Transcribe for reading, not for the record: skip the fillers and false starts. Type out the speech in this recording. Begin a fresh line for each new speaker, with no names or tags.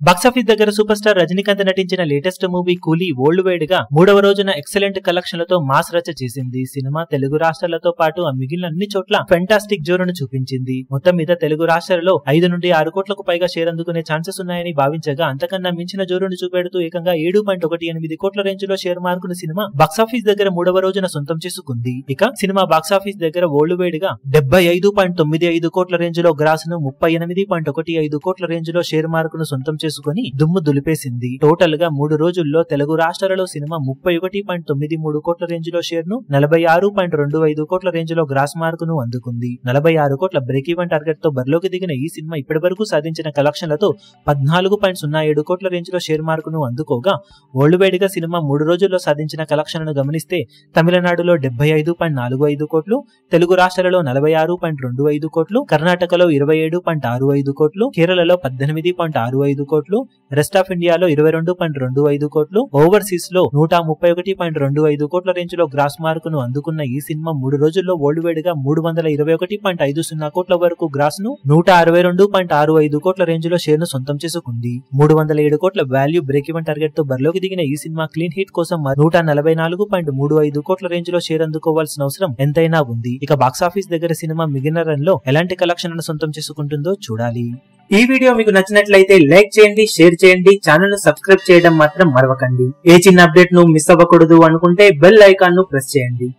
Box office దగ్గర super star Rajinikanth నటించిన latest movie కూలీ వరల్డ్ వైడ్ గా 3వ రోజున ఎక్సలెంట్ కలెక్షన్లతో మాస్ రచ్చ చేసింది. సినిమా తెలుగు రాష్ట్రాలతో పాటు ఆ మిగిలిన అన్ని చోట్ల ఫెంటాస్టిక్ జోరును చూపించింది. మొత్తం మీద తెలుగు రాష్ట్రాలలో 5 నుండి 6 కోట్లకు పైగా షేర్ అందుకునే ఛాన్సెస్ ఉన్నాయని భావించగా అంతకన్నా మించిన జోరును చూపెడుతూ ఏకంగా 7.18 కోట్ల రేంజ్ లో షేర్ మార్కును సినిమా బాక్సాఫీస్ దగ్గర 3వ రోజున సొంతం చేసుకుంది. ఇక సినిమా బాక్సాఫీస్ దగ్గర వరల్డ్ వైడ్ గా 75.95 కోట్ల రేంజ్ లో గ్రాస్ ను 38.15 కోట్ల రేంజ్ లో షేర్ మార్కును సొంతం చేసుకుని దుమ్ము దులిపేసింది. టోటల్ గా 3 రోజుల్లో తెలుగు రాష్ట్రాలలో సినిమా 31.93 కోట్ల రేంజ్ లో షేర్ ను 46.25 కోట్ల రేంజ్ లో గ్రాస్ మార్కును అందుకుంది. 46 కోట్ల బ్రేక్ ఈవెన్ టార్గెట్ తో బరిలోకి దిగిన ఈ సినిమా ఇప్పటి వరకు సాధించిన కలెక్షన్లతో 14.07 కోట్ల రేంజ్ లో షేర్ మార్కును అందుకోగా వరల్డ్ వైడ్ గా సినిమా 3 రోజుల్లో సాధించిన కలెక్షన్లను గమనిస్తే తమిళనాడులో 75.45 కోట్లు, తెలుగు రాష్ట్రాలలో 46.25 కోట్లు, కర్ణాటకలో 27.65 కోట్లు, కేరళలో 18.65 కోట్లు, రెస్ట్ ఆఫ్ ఇండియాలో 22.25 కోట్లు, ఓవర్సీస్ లో 131.25 కోట్ల రేంజ్ లో గ్రాస్ మార్కును అందుకున్న ఈ సినిమా 3 రోజుల్లో వరల్డ్ వైడ్ గా 321.50 కోట్ల వరకు గ్రాస్ ను 162.65 కోట్ల రేంజ్ లో షేర్ ను సొంతం చేసుకుంది. 307 కోట్ల వాల్యూ బ్రేక్ ఈవెన్ టార్గెట్ తో బరిలోకి దిగిన ఈ సినిమా క్లీన్ హిట్ కోసం 144.35 కోట్ల రేంజ్ లో షేర్ అందుకోవాల్సిన అవసరం ఎంతైనా ఉంది. ఇక బాక్సాఫీస్ దగ్గర సినిమా మిగిలిన రన్ లో ఎలాంటి కలెక్షన్లను సొంతం చేసుకుంటుందో చూడాలి. ఈ వీడియో మీకు నచ్చినట్లయితే లైక్ చేయండి, షేర్ చేయండి, ఛానల్ ను సబ్స్క్రైబ్ చేయడం మాత్రం మరవకండి. ఏ చిన్న అప్డేట్ ను మిస్ అవ్వకూడదు అనుకుంటే బెల్ ఐకాన్ ను ప్రెస్ చేయండి.